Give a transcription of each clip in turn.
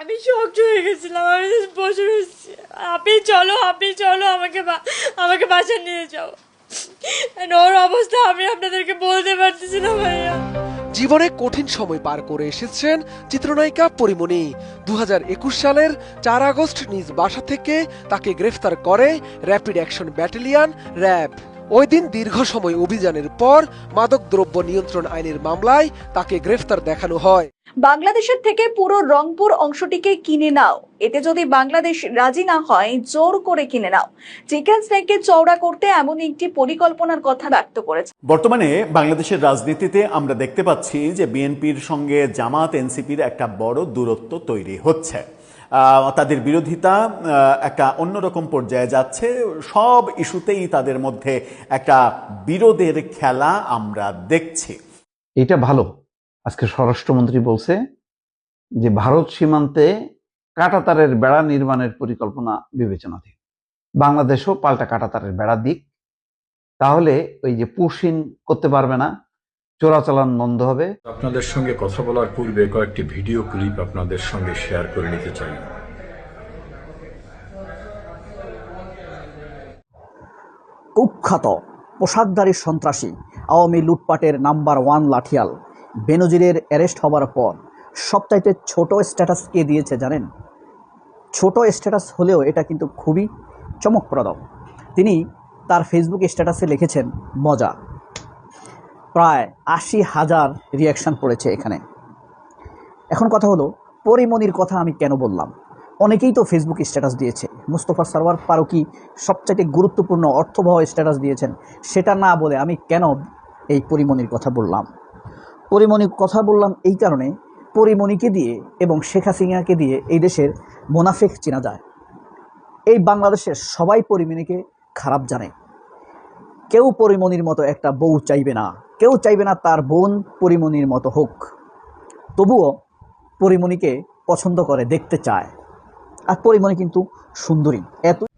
আমি শক্ত হয়ে গেছিলাম, আমি বসে রয়েছি। আপনি চলো আমাকে বাসায় নিয়ে যাও। ওর অবস্থা আমি আপনাদেরকে বলতে পারতেছি না ভাইয়া। জীবনে কঠিন সময় পার করে এসেছেন চিত্রনায়িকা পরিমণি। 2021 সালের 4 আগস্ট নিজ বাসা থেকে তাকে গ্রেফতার করে র্যাপিড অ্যাকশন ব্যাটালিয়ন র্যাব। ওই দিন দীর্ঘ সময় অভিযানের পর মাদকদ্রব্য নিয়ন্ত্রণ আইনের মামলায় তাকে গ্রেফতার দেখানো হয়। বাংলাদেশের থেকে পুরো রংপুর অংশটিকে কিনে নাও, এতে যদি বাংলাদেশ রাজি না হয় জোর করে কিনে নাও। চিকেন স্নেককে চওড়া করতে এমন একটি পরিকল্পনার কথা ব্যক্ত করেছে। বর্তমানে বাংলাদেশের রাজনীতিতে আমরা দেখতে পাচ্ছি যে বিএনপির সঙ্গে জামাত এনসিপির একটা বড় দূরত্ব তৈরি হচ্ছে। তাদের বিরোধিতা একটা অন্যরকম পর্যায়ে যাচ্ছে। সব ইস্যুতেই তাদের মধ্যে একটা বিরোধের খেলা আমরা দেখছি। এটা ভালো, আজকে স্বরাষ্ট্রমন্ত্রী বলছে যে ভারত সীমান্তে কাঁটাতারের বেড়া নির্মাণের পরিকল্পনা বিবেচনাধীন। বাংলাদেশও পাল্টা কাঁটাতারের বেড়া দিক, তাহলে ওই যে পুশিন করতে পারবে না, চোরাচালান বন্ধ হবে। আপনাদের সঙ্গে কথা বলার পূর্বে কয়েকটি ভিডিও ক্লিপ আপনাদের সঙ্গে শেয়ার করে নিতে চাই। কুখ্যাত পোশাকধারী সন্ত্রাসী আওয়ামী লুটপাটের নাম্বার 1 লাঠিয়াল বেনজিরের অ্যারেস্ট হবার পর সবচাইতে ছোট স্ট্যাটাস কে দিয়েছে জানেন? ছোট স্ট্যাটাস হলেও এটা কিন্তু খুবই চমকপ্রদ। তিনি তার ফেসবুক স্ট্যাটাসে লিখেছেন মজা। প্রায় 80,000 রিয়াকশান পড়েছে এখানে। এখন কথা হলো, পরিমণির কথা আমি কেন বললাম? অনেকেই তো ফেসবুক স্ট্যাটাস দিয়েছে। মুস্তফা সরওয়ার ফারুকী সবচাইতে গুরুত্বপূর্ণ অর্থবহ স্ট্যাটাস দিয়েছেন। সেটা না বলে আমি কেন এই পরিমণির কথা বললাম? পরিমণির কথা বললাম এই কারণে, পরিমণিকে দিয়ে এবং শেখ হাসিনাকে দিয়ে এই দেশের মোনাফেক চেনা যায়। এই বাংলাদেশের সবাই পরিমণিকে খারাপ জানে। কেউ পরিমণির মতো একটা বউ চাইবে না, কেউ চাইবে না তার বোন পরিমণির মতো হোক। তবুও পরিমণিকে পছন্দ করে, দেখতে চায়। আর পরিমণি কিন্তু সুন্দরী।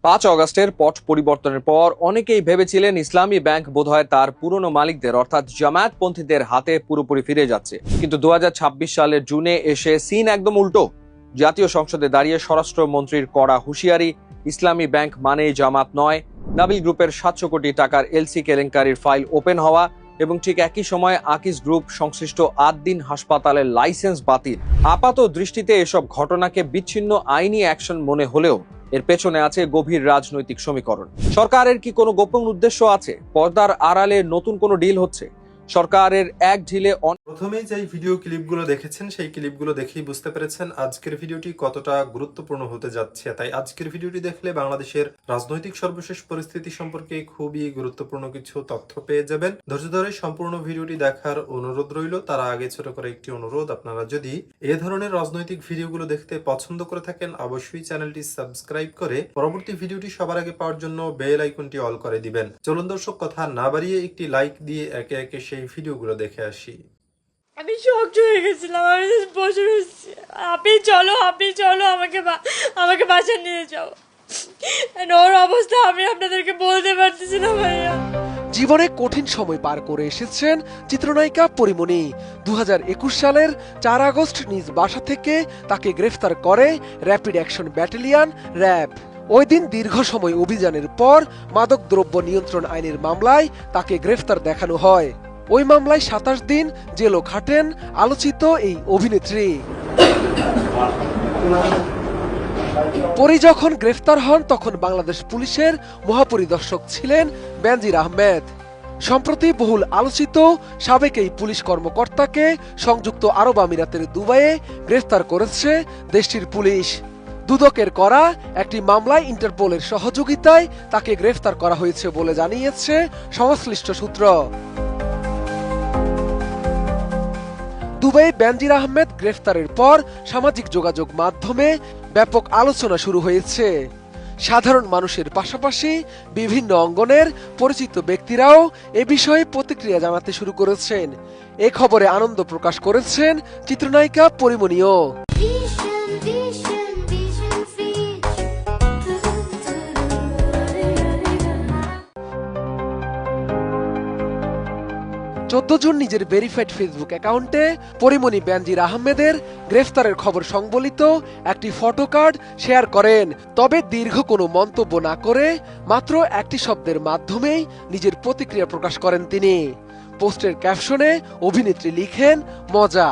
5 অগস্টের পট পরিবর্তনের পর অনেকেই ভেবেছিলেন ইসলামী ব্যাংক বোধহয় তার পুরনো মালিকদের অর্থাৎ জামায়াতপন্থীদের হাতে পুরোপুরি ফিরে যাচ্ছে। কিন্তু 2026 সালের জুনে এসে সিন একদম উল্টো। জাতীয় সংসদে দাঁড়িয়ে স্বরাষ্ট্রমন্ত্রীর কড়া হুঁশিয়ারি, ইসলামী ব্যাংক মানেই জামাত নয়। নাবিল গ্রুপের 700 কোটি টাকার এলসি কেলেঙ্কারির ফাইল ওপেন হওয়া এবং ঠিক একই সময় আকিস গ্রুপ সংশ্লিষ্ট 8 দিন হাসপাতালের লাইসেন্স বাতিল। আপাত দৃষ্টিতে এসব ঘটনাকে বিচ্ছিন্ন আইনি অ্যাকশন মনে হলেও এর পেছনে আছে গভীর রাজনৈতিক সমীকরণ। সরকারের কি কোনো গোপন উদ্দেশ্য আছে? পর্দার আড়ালে নতুন কোনো ডিল হচ্ছে? সরকারের এক ঢিলে প্রথমেই যে ভিডিও ক্লিপগুলো দেখেছেন সেই ক্লিপগুলো দেখেই বুঝতে পেরেছেন আজকের ভিডিওটি কতটা গুরুত্বপূর্ণ হতে যাচ্ছে। তাই আজকের ভিডিওটি দেখলে বাংলাদেশের রাজনৈতিক সর্বশেষ পরিস্থিতি সম্পর্কে খুবই গুরুত্বপূর্ণ কিছু তথ্য পেয়ে যাবেন। ধৈর্য ধরে সম্পূর্ণ ভিডিওটি দেখার অনুরোধ রইল। তার আগে ছোট করে একটি অনুরোধ, আপনারা যদি এ ধরনের রাজনৈতিক ভিডিওগুলো দেখতে পছন্দ করে থাকেন অবশ্যই চ্যানেলটি সাবস্ক্রাইব করে পরবর্তী ভিডিওটি সবার আগে পাওয়ার জন্য বেল আইকনটি অল করে দিবেন। চলুন দর্শক, কথা না বাড়িয়ে একটি লাইক দিয়ে একে একে সেই ভিডিওগুলো দেখে আসি। আমি শক্ত হয়ে গেছিলাম, আমি বসে রয়েছি। আপনি চলো আমাকে বাসায় নিয়ে যাও। ওর অবস্থা আমি আপনাদেরকে বলতে পারতেছি না ভাইয়া। জীবনে কঠিন সময় পার করে এসেছেন চিত্রনায়িকা পরিমণি। 2021 সালের 4 আগস্ট নিজ বাসা থেকে তাকে গ্রেফতার করে র্যাপিড অ্যাকশন ব্যাটালিয়ন র্যাব। ওই দিন দীর্ঘ সময় অভিযানের পর মাদকদ্রব্য নিয়ন্ত্রণ আইনের মামলায় তাকে গ্রেফতার দেখানো হয়। ওই মামলায় 27 দিন জেলও খাটেন আলোচিত এই অভিনেত্রী। পরে যখন গ্রেফতার হন তখন বাংলাদেশ পুলিশের মহাপরিদর্শক ছিলেন বেনজির আহমেদ। সম্প্রতি বহুল আলোচিত সাবেক এই পুলিশ কর্মকর্তাকে সংযুক্ত আরব আমিরাতের দুবাইয়ে গ্রেফতার করেছে দেশটির পুলিশ। দুদকের করা একটি মামলায় ইন্টারপোলের সহযোগিতায় তাকে গ্রেফতার করা হয়েছে বলে জানিয়েছে সংশ্লিষ্ট সূত্র। দুবাইয়ে বেনজির আহমেদ গ্রেফতারের পর সামাজিক যোগাযোগ মাধ্যমে ব্যাপক আলোচনা শুরু হয়েছে। সাধারণ মানুষের পাশাপাশি বিভিন্ন অঙ্গনের পরিচিত ব্যক্তিরাও এ বিষয়ে প্রতিক্রিয়া জানাতে শুরু করেছেন। এ খবরে আনন্দ প্রকাশ করেছেন চিত্রনায়িকা পরিমণিও। 14 14 জুন নিজের ভেরিফাইড ফেসবুক অ্যাকাউন্টে পরিমণি বেনজির আহমেদের গ্রেফতারের খবর সংবলিত একটি ফটো কার্ড শেয়ার করেন। তবে দীর্ঘ কোনো মন্তব্য না করে মাত্র একটি শব্দের মাধ্যমেই নিজের প্রতিক্রিয়া প্রকাশ করেন তিনি। পোস্টের ক্যাপশনে অভিনেত্রী লিখেন, মজা।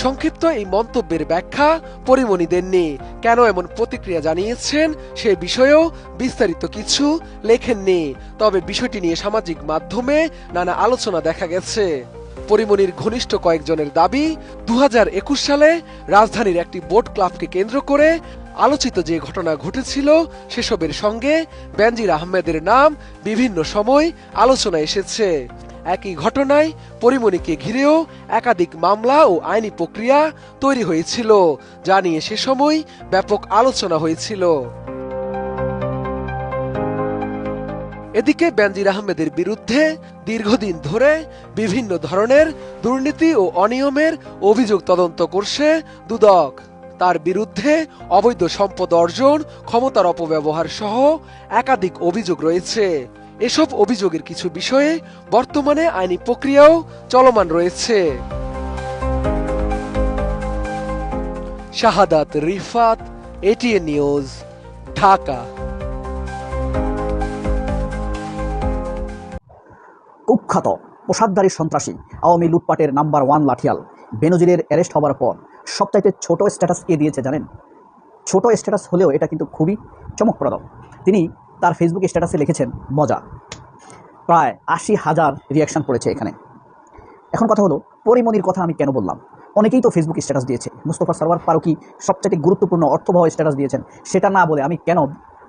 সংক্ষিপ্ত এই মন্তব্যের ব্যাখ্যা পরিমণি দেননি। কেন এমন প্রতিক্রিয়া জানিয়েছেন সে বিষয়েও বিস্তারিত কিছু লেখেননি। তবে বিষয়টি নিয়ে সামাজিক মাধ্যমে নানা আলোচনা দেখা গেছে। পরিমণির ঘনিষ্ঠ কয়েকজনের দাবি, 2021 সালে রাজধানীর একটি বোট ক্লাবকে কেন্দ্র করে আলোচিত যে ঘটনা ঘটেছিল সেসবের সঙ্গে বেনজির আহমেদের নাম বিভিন্ন সময় আলোচনা এসেছে। একই ঘটনায় পরিমণিকে ঘিরেও একাধিক মামলা ও আইনি প্রক্রিয়া তৈরি হয়েছিল, যা নিয়ে সে সময় ব্যাপক আলোচনা হয়েছিল। এদিকে বেনজির আহমেদের বিরুদ্ধে দীর্ঘদিন ধরে বিভিন্ন ধরনের দুর্নীতি ও অনিয়মের অভিযোগ তদন্ত করছে দুদক। তার বিরুদ্ধে অবৈধ সম্পদ অর্জন, ক্ষমতার অপব্যবহার সহ একাধিক অভিযোগ রয়েছে। এসব অভিযোগের কিছু বিষয়ে বর্তমানে আইনি প্রক্রিয়াও চলমান রয়েছে। শাহাদাত রিফাত, এটিএন নিউজ, ঢাকা। কুখ্যাত পোশাকধারী সন্ত্রাসী আওয়ামী লুটপাটের নাম্বার 1 লাঠিয়াল বেনজিরের অ্যারেস্ট হওয়ার পর সবচাইতে ছোট স্ট্যাটাস কে দিয়েছে জানেন? ছোট স্ট্যাটাস হলেও এটা কিন্তু খুবই চমকপ্রদ। তিনি তার ফেসবুক স্ট্যাটাসে লিখেছেন, মজা। প্রায় 80,000 রিয়াকশন পড়েছে এখানে। এখন কথা হলো, পরিমণির কথা আমি কেন বললাম? অনেকেই তো ফেসবুক স্ট্যাটাস দিয়েছে। মুস্তফা সরওয়ার ফারুকী সবচাইতে গুরুত্বপূর্ণ অর্থবহ স্ট্যাটাস দিয়েছেন। সেটা না বলে আমি কেন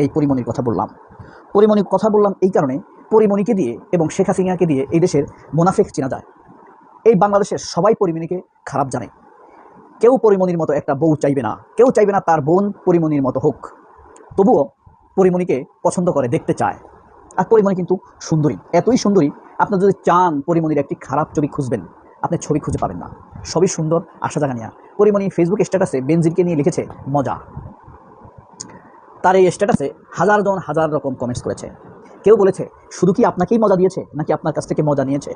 এই পরিমণির কথা বললাম? পরিমণির কথা বললাম এই কারণে, পরিমণিকে দিয়ে এবং শেখ হাসিনাকে দিয়ে এই দেশের মুনাফিক চেনা যায়। এই বাংলাদেশের সবাই পরিমণিকে খারাপ জানে। কেউ পরিমণির মতো একটা বউ চাইবে না, কেউ চাইবে না তার বোন পরিমণির মতো হোক। তবুও পরিমণিকে পছন্দ করে, দেখতে চায়। আর পরিমণি কিন্তু সুন্দরী, এতই সুন্দরী, আপনার যদি চান পরিমণির একটি খারাপ ছবি খুঁজবেন, আপনি ছবি খুঁজে পাবেন না। সবই সুন্দর, আশা জাগা নিয়া। পরিমণি ফেসবুক স্ট্যাটাসে বেনজিরকে নিয়ে লিখেছে, মজা। তার এই স্ট্যাটাসে হাজার রকম কমেন্টস করেছে। কেউ বলেছে, শুধু কি আপনাকেই মজা দিয়েছে নাকি আপনার কাছ থেকে মজা নিয়েছে?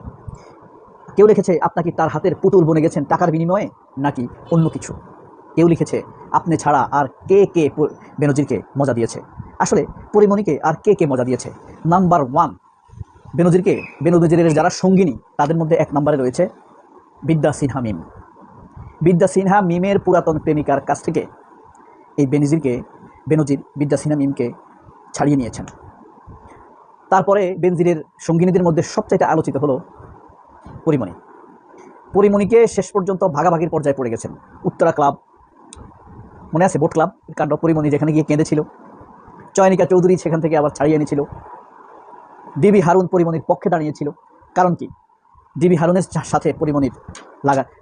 কেউ লিখেছে, আপনাকে তার হাতের পুতুল বনে গেছেন টাকার বিনিময়ে নাকি অন্য কিছু? কেউ লিখেছে, আপনি ছাড়া আর কে কে বেনজিরকে মজা দিয়েছে? আসলে পরিমণিকে আর কে কে মজা দিয়েছে? নাম্বার 1 বেনজিরের যারা সঙ্গিনী তাদের মধ্যে 1 নম্বরে রয়েছে বিদ্যা সিনহা মিম। বিদ্যা সিনহা মিমের পুরাতন প্রেমিকার কাছ থেকে এই বেনজির বিদ্যা সিনহা মিমকে ছাড়িয়ে নিয়েছেন। তারপরে বেনজিরের সঙ্গিনীদের মধ্যে সবচাইতে আলোচিত হলো পরিমণিকে শেষ পর্যন্ত ভাগাভাগির পর্যায়ে পড়ে গেছেন। উত্তরা ক্লাব, মনে আছে বোট ক্লাব কাণ্ড? পরিমণি যেখানে গিয়ে কেঁদেছিল, চয়নিকা চৌধুরী সেখান থেকে আবার ছাড়িয়ে এনেছিল। ডিবি হারুন পরিমণির পক্ষে দাঁড়িয়েছিল। কারণ কি? ডিবি হারুনের সাথে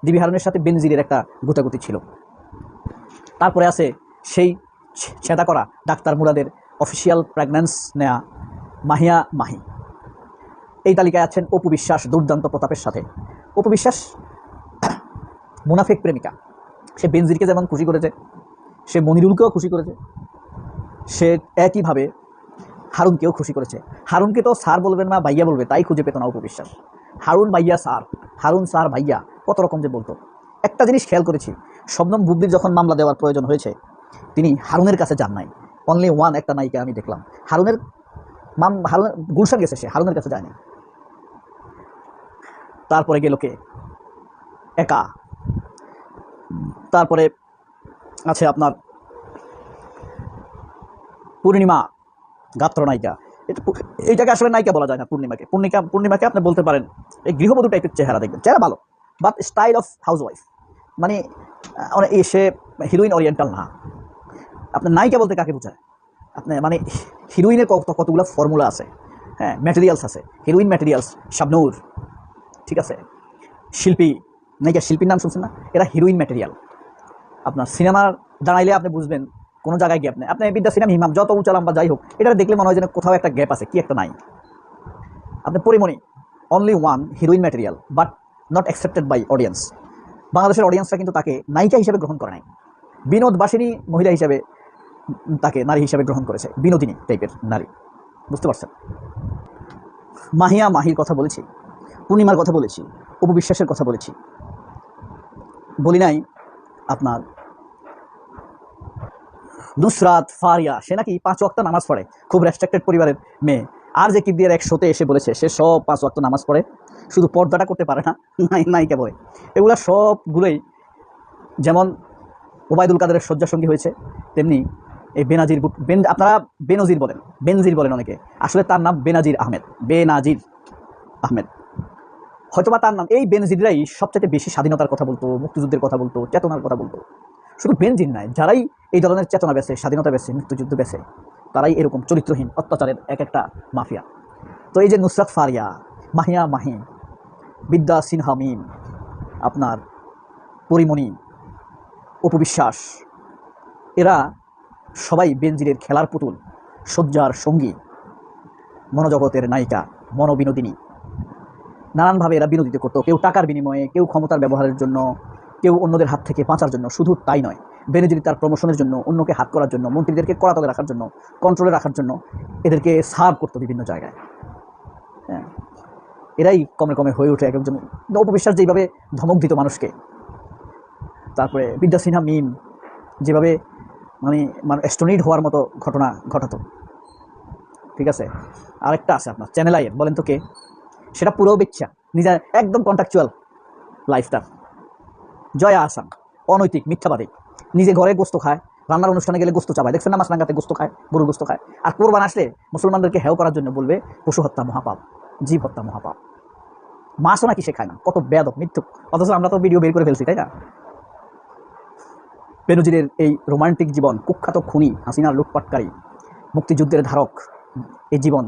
ডিবি হারুনের সাথে বেনজিরের একটা গুতাগুতি ছিল। তারপরে আছে সেই ছেদা করা ডাক্তার মুরাদের অফিসিয়াল প্রেগন্যান্স নেয়া মাহি। এই তালিকায় আছেন অপু বিশ্বাস দুর্দান্ত প্রতাপের সাথে। অপু বিশ্বাস মুনাফিক প্রেমিকা। সে বেনজিরকে যেমন খুশি করেছে, সে মনিরুলকেও খুশি করেছে, সে একইভাবে হারুনকেও খুশি করেছে। হারুনকে তো স্যার বলবেন না, ভাইয়া বলবে, তাই খুঁজে পেত না অপু বিশ্বাস। হারুন ভাইয়া স্যার, হারুন স্যার ভাইয়া, কত রকম যে বলতো। একটা জিনিস খেয়াল করেছি, শবনম বুবলির যখন মামলা দেওয়ার প্রয়োজন হয়েছে, তিনি হারুনের কাছে যান নাই। অনলি 1 একটা নায়িকা আমি দেখলাম। হারুন গুলশান গেছে, সে হারুনের কাছে যায়নি। তারপরে গেল কে? একা। তারপরে আছে আপনার পূর্ণিমা, গাত্র নায়িকা। এইটাকে আসলে নায়িকা বলা যায় না। পূর্ণিমাকে আপনি বলতে পারেন এই গৃহবধূ টাইপের চেহারা, দেখবেন চেহারা ভালো, বাট স্টাইল অফ হাউসওয়াইফ। মানে সে হিরোইন ওরিয়েন্টাল না। আপনার নায়িকা বলতে কাকে বোঝায়? আপনি মানে হিরোইনের কতগুলো ফর্মুলা আছে, হ্যাঁ, ম্যাটেরিয়ালস আছে। হিরোইন ম্যাটেরিয়ালস শাবনূর, ঠিক আছে। নায়িকা শিল্পীর নাম শুনছেন না? এরা হিরোইন ম্যাটেরিয়াল। আপনার সিনেমার দাঁড়াইলে আপনি বুঝবেন কোনো জায়গায় গিয়ে আপনি বিদ্যা সিনেমা হিমাম যত উঁচা লম্বা যাই হোক, এটা দেখলে মনে হয় যেন কোথাও একটা গ্যাপ আছে, কি একটা নাই। আপনি Porimoni only 1 heroine material, but not accepted by audience. বাংলাদেশের অডিয়েন্সরা কিন্তু তাকে নায়িকা হিসেবে গ্রহণ করে নাই। বিনোদবাসিনী মহিলা হিসেবে তাকে নারী হিসেবে গ্রহণ করেছে, বিনোদিনী টাইপের নারী, বুঝতে পারছেন? মাহিয়া মাহির কথা বলেছি, পূর্ণিমার কথা বলেছি, অপু বিশ্বাসের কথা বলেছি, বলি নাই আপনার নুসরাত ফারিয়া, সে নাকি 5 ওয়াক্ত নামাজ পড়ে, খুব রেস্ট্রিক্টেড পরিবারের মেয়ে। আর যে কিবদিয়ার এক শোতে এসে বলেছে সে সব 5 ওয়াক্ত নামাজ পড়ে, শুধু পর্দাটা করতে পারে না, নায়িকা বলে। এগুলা সবগুলোই যেমন ওবায়দুল কাদেরের শয্যাসঙ্গী হয়েছে, তেমনি এই বেনাজির আপনারা বেনজির বলেন, বেনজির বলেন অনেকে, আসলে তার নাম বেনাজির আহমেদ, বেনাজির আহমেদ। হয়তোবা তার নাম, এই বেনজিররাই সবচেয়ে বেশি স্বাধীনতার কথা বলতো, মুক্তিযুদ্ধের কথা বলতো, চেতনার কথা বলতো। শুধু বেনজির নয়, যারাই এই ধরনের চেতনা বেছে, স্বাধীনতা বেছে, মুক্তিযুদ্ধ বেছে, তারাই এরকম চরিত্রহীন অত্যাচারের এক একটা মাফিয়া। তো এই যে নুসরাত ফারিয়া, মাহিয়া মাহি, বিদ্যা সিনহা মিম, আপনার পরিমণি, অপু বিশ্বাস, এরা সবাই বেনজিরের খেলার পুতুল, শয্যার সঙ্গী, মনোজগতের নায়িকা, মনোবিনোদিনী। নানানভাবে এরা বিনোদিত করতো, কেউ টাকার বিনিময়ে, কেউ ক্ষমতার ব্যবহারের জন্য, কেউ অন্যদের হাত থেকে বাঁচার জন্য। শুধু তাই নয়, বেনজির তার প্রমোশনের জন্য, অন্যকে হাত করার জন্য, মন্ত্রীদেরকে করাতলে রাখার জন্য, কন্ট্রোলে রাখার জন্য এদেরকে সার্ভ করতো বিভিন্ন জায়গায়। হ্যাঁ, এরাই কমে কমে হয়ে ওঠে এক একজন। অপু বিশ্বাস যেভাবে ধমক দিত মানুষকে, তারপরে বিদ্যা সিনহা মিম যেভাবে মানে স্টোনিড হওয়ার মতো ঘটনা ঘটাতো। ঠিক আছে, আরেকটা আছে আপনার চ্যানেল আইয়ের, বলেন তো কে? সেটা পুরো বেচ্ছা, নিজে একদম কন্ট্রাকচুয়াল লাইফটা। জয়া আসাম, অনৈতিক, মিথ্যাবাদী, নিজে ঘরে গোস্ত খায়, রান্নার অনুষ্ঠানে গেলে গোস্ত চাবায়, দেখছেন না মাছরাঙ্গাতে গোস্ত খায়, গরুর গোস্ত খায়। আর কোরবান আসলে মুসলমানদেরকে হেয় করার জন্য বলবে পশু হত্যা মহাপাপ, জীব হত্যা মহাপাপ। মাছও নাকি সে খায় না, কত বেয়াদব মিথ্যুক। অথচ আমরা তো ভিডিও বের করে ফেলছি, তাই না? বেনজিরের এই রোমান্টিক জীবন, কুখ্যাত খুনি, হাসিনার লুটপাটকারী, মুক্তিযুদ্ধের ধারক, এই জীবন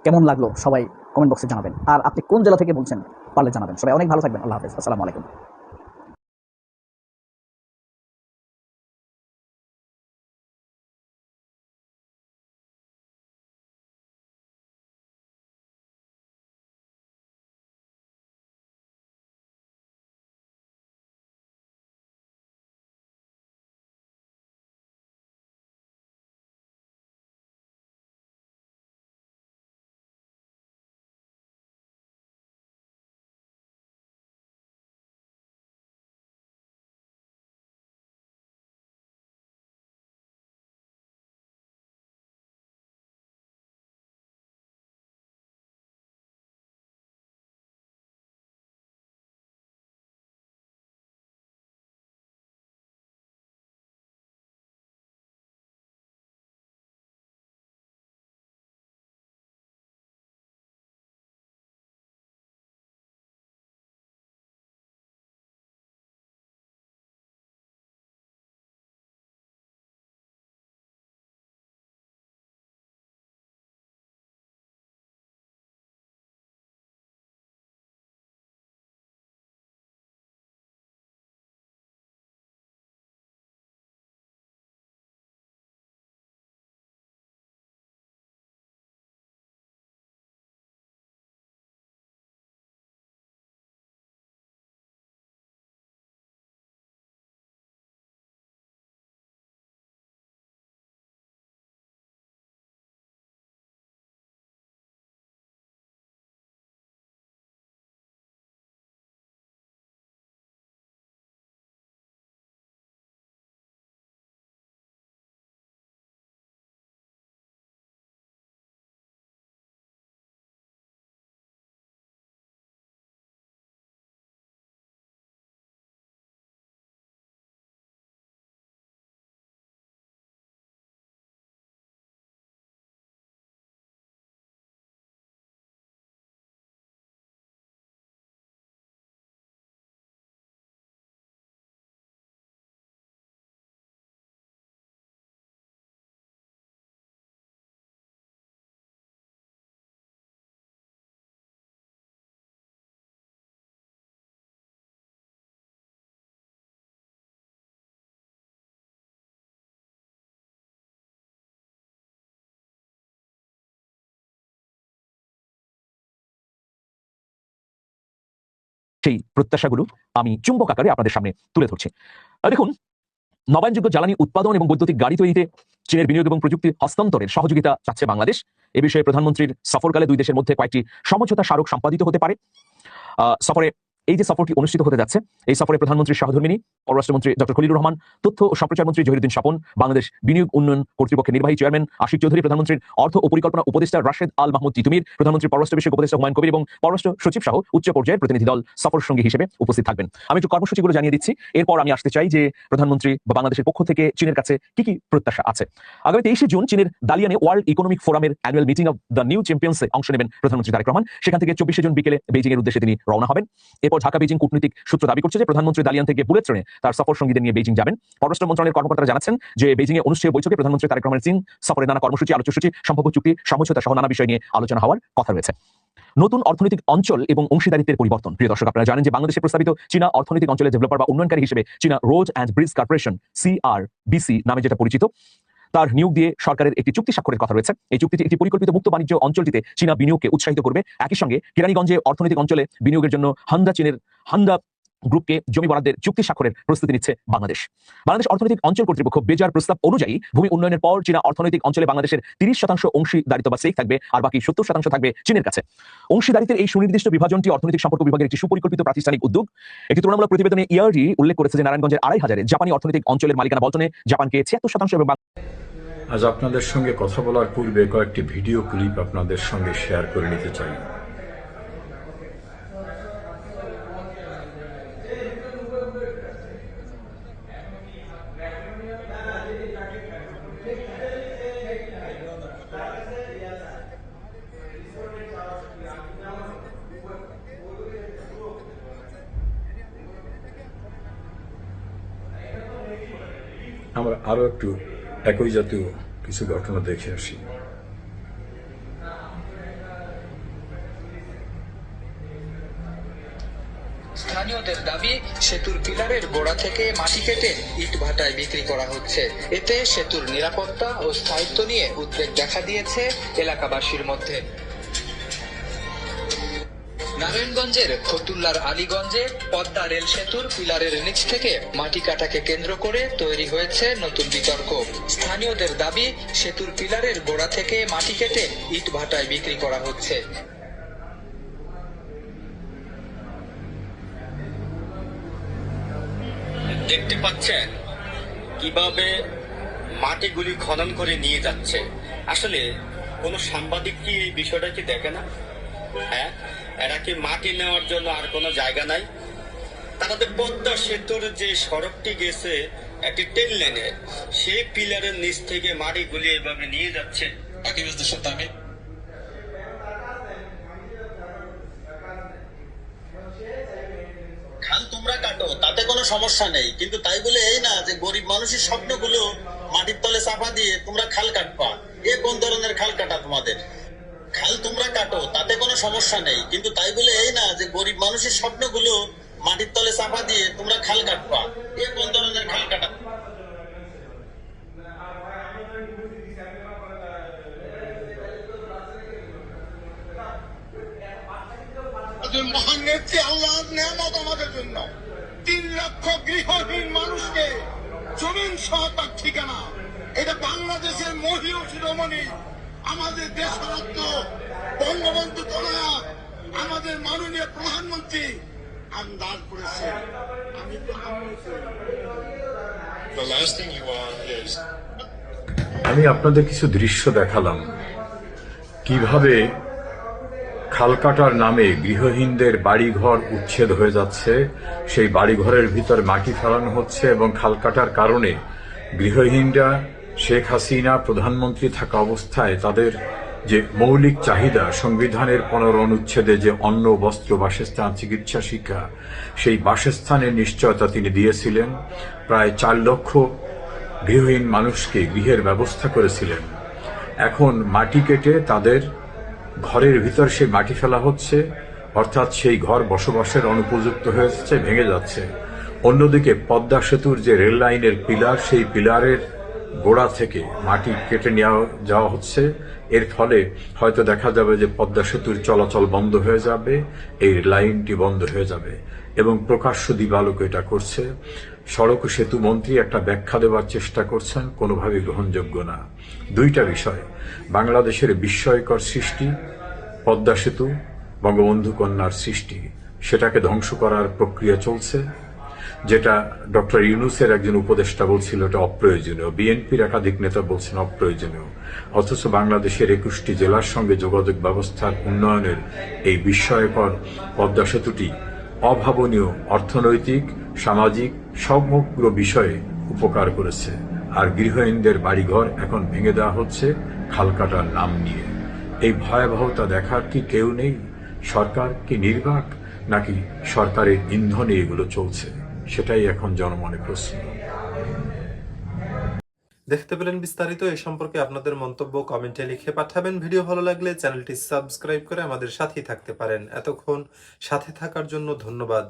কেমন লাগলো সবাই কমেন্ট বক্সে জানাবেন। আর আপনি কোন জেলা থেকে বলছেন পারলে জানাবেন। সবাই অনেক ভালো থাকবেন। আল্লাহ হাফেজ, আসসালামু আলাইকুম। সেই প্রত্যাশাগুলো আমি চুম্বক আকারে আপনাদের সামনে তুলে ধরছি। দেখুন, নবায়নযোগ্য জ্বালানি উৎপাদন এবং বৈদ্যুতিক গাড়ি তৈরিতে চীনের বিনিয়োগ এবং প্রযুক্তি হস্তান্তরের সহযোগিতা চাচ্ছে বাংলাদেশ। এ বিষয়ে প্রধানমন্ত্রীর সফরকালে দুই দেশের মধ্যে কয়েকটি সমঝোতা স্মারক সম্পাদিত হতে পারে। সফরে এই যে সফরটি অনুষ্ঠিত হতে যাচ্ছে, এই সফরে প্রধানমন্ত্রীর সহধর্মিনী পররাষ্ট্রমন্ত্রী ডক্টর খলিলুর রহমান, তথ্য ও সম্প্রচার মন্ত্রী জহিরুদ্দিন স্বপন, বাংলাদেশ বিনিয়োগ উন্নয়ন কর্তৃপক্ষের নির্বাহী চেয়ারম্যান আশিক চৌধুরী, প্রধানমন্ত্রীর অর্থ ও পরিকল্পনা উপদেষ্টা রাশেদ আল মাহমুদ তিতুমির, প্রধানমন্ত্রীর পররাষ্ট্র বিষয়ক উপদেষ্টা হুমায়ুন কবির এবং পররাষ্ট্র সচিব সহ উচ্চ পর্যায়ের প্রতিনিধি দল সফর সঙ্গী হিসেবে উপস্থিত থাকবেন। আমি একটু কর্মসূচিগুলো জানিয়ে দিচ্ছি, এরপর আমি আসতে চাই যে প্রধানমন্ত্রী বা বাংলাদেশের পক্ষ থেকে চীনের কাছে কি কি প্রত্যাশা আছে। আগামী 23শে জুন চীনের দালিয়ানে ওয়ার্ল্ড ইকোনমিক ফোরামের annual meeting of the new চ্যাম্পিয়ন্সে অংশ নেবেন প্রধানমন্ত্রী তারেক রহমান। সেখান থেকে 24শে জুন বিকেলে বেইজিং এর উদ্দেশ্যে তিনি রওনা হবেন। এরপর ঢাকা বেইজিং কূটনৈতিক সূত্র দাবি করছে যে প্রধানমন্ত্রী দালিয়ান থেকে বুলেট ট্রেনে তার সফর সঙ্গীদের নিয়ে বেইজিং যাবেন। পররাষ্ট্র মন্ত্রণালয়ের কর্মকর্তারা জানাচ্ছেন যে বেইজিং এ অনুষ্ঠেয় বৈঠকে প্রধানমন্ত্রী তারেক রহমানের চীন সফরের নানা কর্মসূচি, আলোচ্যসূচি, সম্ভাব্য চুক্তি, সমঝোতা সহ নানা বিষয় নিয়ে আলোচনা হওয়ার কথা রয়েছে। নতুন অর্থনৈতিক অঞ্চল এবং অংশীদারিত্বের পরিবর্তন। প্রিয় দর্শক, আপনারা জানেন যে বাংলাদেশে প্রস্তাবিত চীনা অর্থনৈতিক অঞ্চলের ডেভেলপার বা উন্নয়নকারী হিসেবে চীনা road and bridge corporation CRBC নামে যেটা পরিচিত, তার নিয়োগ দিয়ে সরকারের একটি চুক্তি স্বাক্ষরের কথা রয়েছে। এই চুক্তিটি একটি পরিকল্পিত মুক্ত বাণিজ্য অঞ্চলটিতে চীনা বিনিয়োগকে উৎসাহিত করবে। একই সঙ্গে কেরানীগঞ্জে অর্থনৈতিক অঞ্চলে বিনিয়োগের জন্য চীনের হান্দা গ্রুপকে জমি বরাদ্দের চুক্তি স্বাক্ষরের প্রস্তুতি নিচ্ছে বাংলাদেশ। বাংলাদেশ অর্থনৈতিক অঞ্চল কর্তৃপক্ষ বেজার প্রস্তাব অনুযায়ী ভূমি উন্নয়নের পর চীনা অর্থনৈতিক অঞ্চলে বাংলাদেশের 30% অংশীদারিত্ব বা স্টেক থাকবে, আর বাকি 70% থাকবে চীনের কাছে। অংশীদারিত্বের এই সুনির্দিষ্ট বিভাজনটি অর্থনৈতিক সম্পর্ক বিভাগের একটি সুপরিকল্পিত প্রাতিষ্ঠানিক উদ্যোগ। একটি তুলনামূলক প্রতিবেদনে ERD উল্লেখ করেছে যে নারায়ণগঞ্জের 2500 জাপানি অর্থনৈতিক অঞ্চলের মালিকানা বন্টনে জাপানকে 76% এবং আজ আপনাদের সঙ্গে কথা বলার পূর্বে কয়েকটি ভিডিও ক্লিপ আপনাদের সঙ্গে শেয়ার করে নিতে চাই। আমরা আরো একটু একই জাতীয় কিছু ঘটনা দেখে আসি। স্থানীয়দের দাবি, সেতুর পিলারের গোড়া থেকে মাটি কেটে ইট ভাটায় বিক্রি করা হচ্ছে। এতে সেতুর নিরাপত্তা ও স্থায়িত্ব নিয়ে উদ্বেগ দেখা দিয়েছে এলাকাবাসীর মধ্যে। নারায়ণগঞ্জের ফতুল্লার আলীগঞ্জে পদ্মা রেল সেতুর পিলারের নিচ থেকে মাটি কাটাকে কেন্দ্র করে তৈরি হয়েছে নতুন বিতর্ক। স্থানীয়দের দাবি, সেতুর পিলারের গোড়া থেকে মাটি কেটে ইট ভাটায় বিক্রি করা হচ্ছে। দেখতে পাচ্ছেন কিভাবে মাটিগুলি খনন করে নিয়ে যাচ্ছে। আসলে কোন সাংবাদিক কি এই বিষয়টা কি দেখে না? হ্যাঁ, এরা কি মাটি নেওয়ার জন্য আর কোনো জায়গা নাই? তাদের পদ্মা সেতুর যে সড়কটি গেছে একটি 10 লেনের, সেই পিলারের নিচ থেকে মাটিগুলি এভাবে নিয়ে যাচ্ছে। বাকি বিজনেসের দামে খাল তোমরা কাটো, তাতে কোনো সমস্যা নেই, কিন্তু তাই বলে এই না যে গরিব মানুষের স্বপ্নগুলো মাটির তলে চাপা দিয়ে তোমরা খাল কাটবা। এ কোন ধরনের খাল কাটা তোমাদের? খাল তোমরা কাটো, তাতে কোনো সমস্যা নেই, কিন্তু তাই বলে এই না যে গরিব মানুষের স্বপ্নগুলো মাটির তলে চাপা দিয়ে তোমরা খাল কাটবা। এ কোন ধরনের খাল কাটা? মহান নেত্রী আল্লাহর নিয়ামত আমাদের জন্য 3 লক্ষ গৃহহীন মানুষকে জমিন সহ তার ঠিকানা, এটা বাংলাদেশের মহিলা শিরোমণি আমাদের দেশরত্ন বঙ্গবন্ধু কন্যা আমাদের মাননীয় প্রধানমন্ত্রী আন্দাজ করেছেন। আমি আপনাদের কিছু দৃশ্য দেখালাম কিভাবে খালকাটার নামে গৃহহীনদের বাড়িঘর উচ্ছেদ হয়ে যাচ্ছে, সেই বাড়িঘরের ভিতর মাটি ফেলানো হচ্ছে এবং খালকাটার কারণে গৃহহীনরা শেখ হাসিনা প্রধানমন্ত্রী থাকা অবস্থায় তাদের যে মৌলিক চাহিদা সংবিধানের 15 অনুচ্ছেদে যে অন্ন, বস্ত্র, বাসস্থান, চিকিৎসা, শিক্ষা, সেই বাসস্থানের নিশ্চয়তা তিনি দিয়েছিলেন। প্রায় 4 লক্ষ গৃহহীন মানুষকে গৃহের ব্যবস্থা করেছিলেন। এখন মাটি কেটে তাদের ঘরের ভিতর সেই মাটি ফেলা হচ্ছে, অর্থাৎ সেই ঘর বসবাসের অনুপযুক্ত হয়েছে, ভেঙে যাচ্ছে। অন্যদিকে পদ্মা সেতুর যে রেল লাইনের পিলার, সেই পিলারের গোড়া থেকে মাটি কেটে যাওয়া হচ্ছে। এর ফলে হয়তো দেখা যাবে যে পদ্মা সেতুর চলাচল বন্ধ হয়ে যাবে, এই লাইনটি বন্ধ হয়ে যাবে এবং প্রকাশ্য দিবালোকে এটা করছে। সড়ক ও সেতু মন্ত্রী একটা ব্যাখ্যা দেওয়ার চেষ্টা করছেন, কোনোভাবে গ্রহণযোগ্য না। দুইটা বিষয়, বাংলাদেশের বিস্ময়কর সৃষ্টি পদ্মা সেতু, বঙ্গবন্ধু কন্যার সৃষ্টি, সেটাকে ধ্বংস করার প্রক্রিয়া চলছে, যেটা ডক্টর ইউনূসের একজন উপদেষ্টা বলছিল এটা অপ্রয়োজনীয়, বিএনপির একাধিক নেতা বলছেন অপ্রয়োজনীয়, অথচ বাংলাদেশের 21টি জেলার সঙ্গে যোগাযোগ ব্যবস্থার উন্নয়নের এই বিস্ময়কর পদ্মা সেতুটি অভাবনীয় অর্থনৈতিক, সামাজিক সমগ্র বিষয়ে উপকার করেছে। আর গৃহহীনদের বাড়িঘর এখন ভেঙে দেওয়া হচ্ছে খাল কাটার নাম নিয়ে। এই ভয়াবহতা দেখার কি কেউ নেই? সরকার কি নির্বাক, নাকি সরকারের ইন্ধনে এগুলো চলছে? সেটাই এখন জনমনে প্রশ্ন। দেখতে পেলেন বিস্তারিত। এই সম্পর্কে আপনাদের মন্তব্য কমেন্টে লিখে পাঠাবেন। ভিডিও ভালো লাগলে চ্যানেলটি সাবস্ক্রাইব করে আমাদের সাথেই থাকতে পারেন। এতক্ষণ সাথে থাকার জন্য ধন্যবাদ।